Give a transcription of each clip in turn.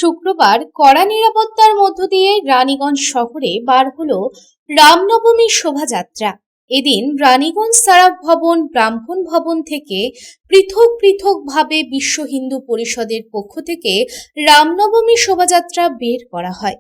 শুক্রবার কড়া নিরাপত্তার মধ্য দিয়ে রানীগঞ্জ শহরে বার হলো রামনবমী শোভাযাত্রা। এদিন রানীগঞ্জ সারাফ ভবন, ব্রাহ্মণ ভবন থেকে পৃথকভাবে বিশ্ব হিন্দু পরিষদের পক্ষ থেকে রামনবমী শোভাযাত্রা বের করা হয়।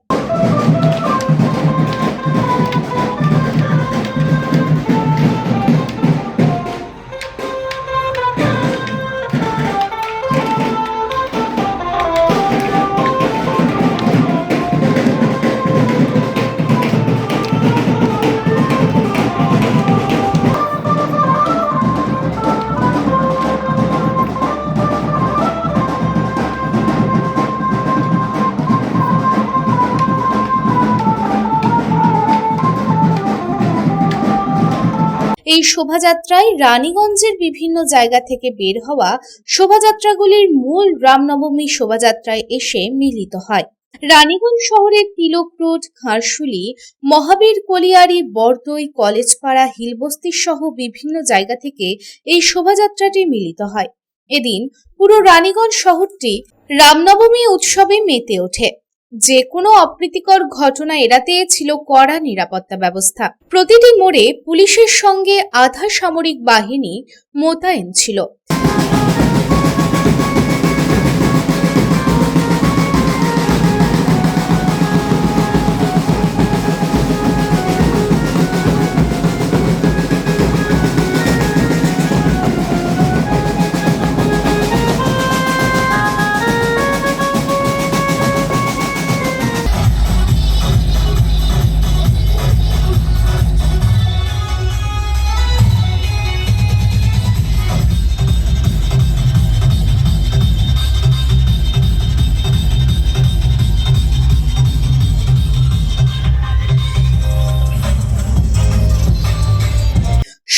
এই শোভাযাত্রায় রানীগঞ্জের বিভিন্ন জায়গা থেকে বের হওয়া শোভাযাত্রাগুলির মূল রামনবমী শোভাযাত্রায় এসে মিলিত হয়। রানীগঞ্জ শহরের তিলক রোড, ঘাটশুলি, মহাবীর কলিয়ারি, বরদই, কলেজপাড়া, হিলবস্তি সহ বিভিন্ন জায়গা থেকে এই শোভাযাত্রাটি মিলিত হয়। এদিন পুরো রানীগঞ্জ শহরটি রামনবমী উৎসবে মেতে ওঠে। যে কোনো অপ্রীতিকর ঘটনা এড়াতে ছিল কড়া নিরাপত্তা ব্যবস্থা। প্রতিটি মোড়ে পুলিশের সঙ্গে আধা সামরিক বাহিনী মোতায়েন ছিল।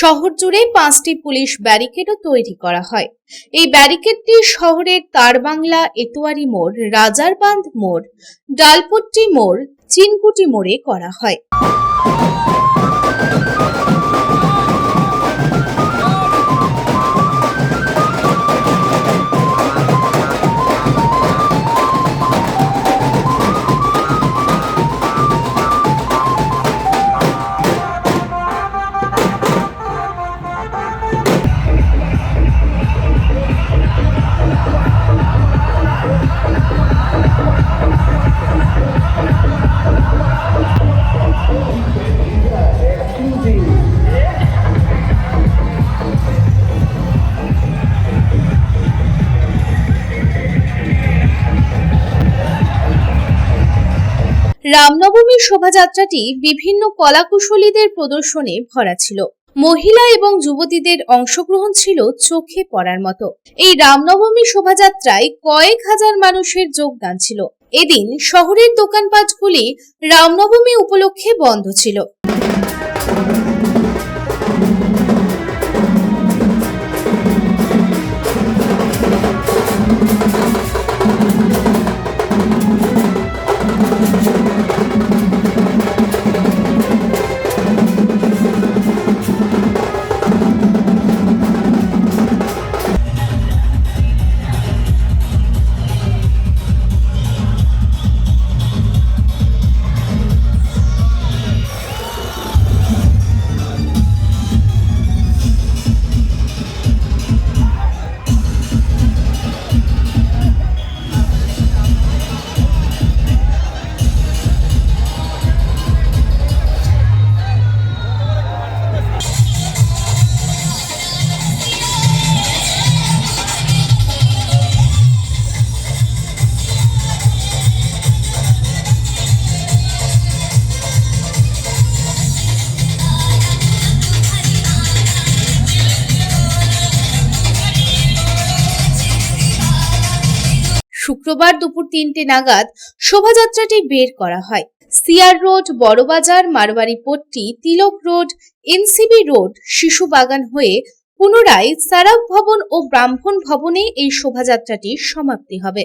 শহর জুড়ে 5টি পুলিশ ব্যারিকেডও তৈরি করা হয়। এই ব্যারিকেডটি শহরের তারবাংলা, এতোয়ারি মোড়, রাজারবাঁধ মোড়, ডালপট্টি মোড়, চিনকুটি মোড়ে করা হয়। রামনবমী শোভাযাত্রাটি বিভিন্ন কলাকুশলীদের প্রদর্শনে ভরা ছিল। মহিলা এবং যুবতীদের অংশগ্রহণ ছিল চোখে পড়ার মতো। এই রামনবমী শোভাযাত্রায় কয়েক হাজার মানুষের যোগদান ছিল। এদিন শহরের দোকানপাটগুলি রামনবমী উপলক্ষে বন্ধ ছিল। শুক্রবার দুপুর 3টে নাগাদ শোভাযাত্রাটি বের করা হয়। সিআর রোড, বড়বাজার, মারবাড়ি পট্টি, তিলক রোড, এনসিবি রোড, শিশু বাগান হয়ে পুনরায় সারাফ ভবন ও ব্রাহ্মণ ভবনে এই শোভাযাত্রাটির সমাপ্তি হবে।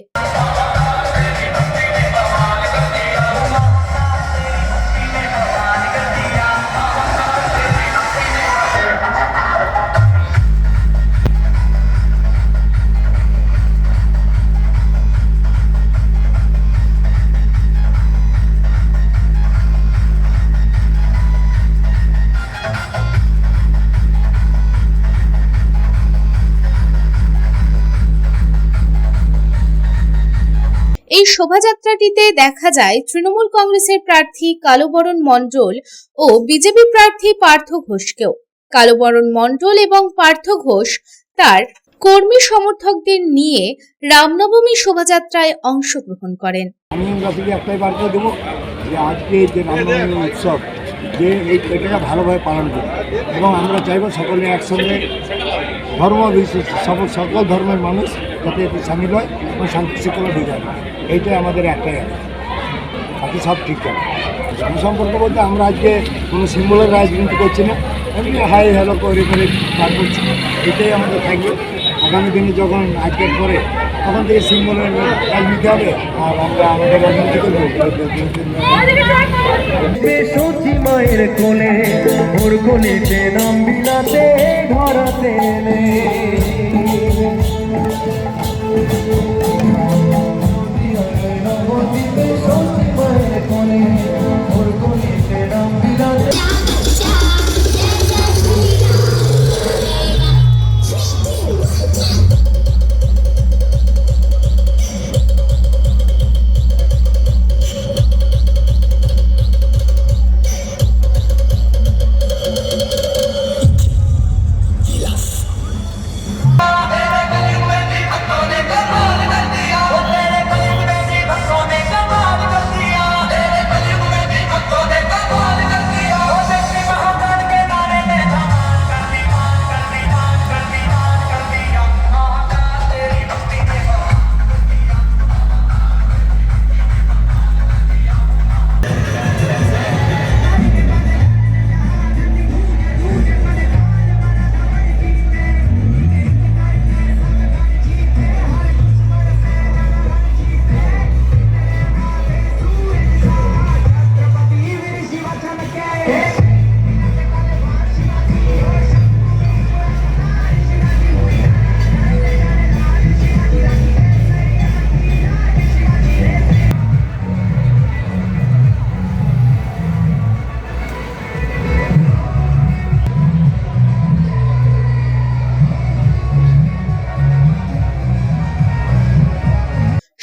এই শোভাযাত্রাটিতে দেখা যায় তৃণমূল কংগ্রেসের প্রার্থী কালুবরণ মণ্ডল ও বিজেপি প্রার্থী পার্থ ঘোষকেও। কালুবরণ মণ্ডল এবং পার্থ ঘোষ তার কর্মী সমর্থকদের নিয়ে রামনবমী শোভাযাত্রায় অংশগ্রহণ করেন। আমি আপনাকে একটাই বার্তা দেবো যে আজকে যে রামনবমী উৎসব যে এটাকে ভালোভাবে পালন করি এবং আমরা চাইবো সকলে একসঙ্গে ধর্ম বিশেষ সকল ধর্মের মানুষ যাতে এতে সামিল হয় এবং শান্তি শৃঙ্খলা বিরাজ হয়, এইটাই আমাদের একটাই আছে, বাকি সব ঠিকঠাক। সম্পর্ক বলতে আমরা আজকে কোনো সিম্বলের রাজনীতি করছি না, এমনি হাই হ্যালো করে পার করছি, এটাই আমাদের থাকবে। আগামী দিনে যখন আজকের পরে তখন থেকে সিম্বলের রাজনীতি হবে আর আমরা আমাদের রাজনীতি করবো। সচি মায়ের কোলে ওর কোলেতে নাম বিলাতে ধরাতে সচি মায়ের কোলে ওর কোলেতে নাম বিলাতে।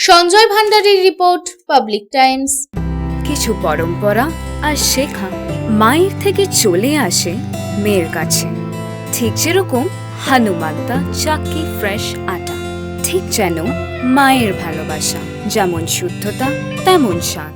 সঞ্জয় ভান্ডারীর রিপোর্ট, পাবলিক টাইমস। কিছু পরম্পরা আর শেখা মায়ের থেকে চলে আসে মেয়ের কাছে, ঠিক যেরকম হনুমান্তা চাক্কি ফ্রেশ আটা, ঠিক যেন মায়ের ভালোবাসা, যেমন শুদ্ধতা তেমন স্বাদ।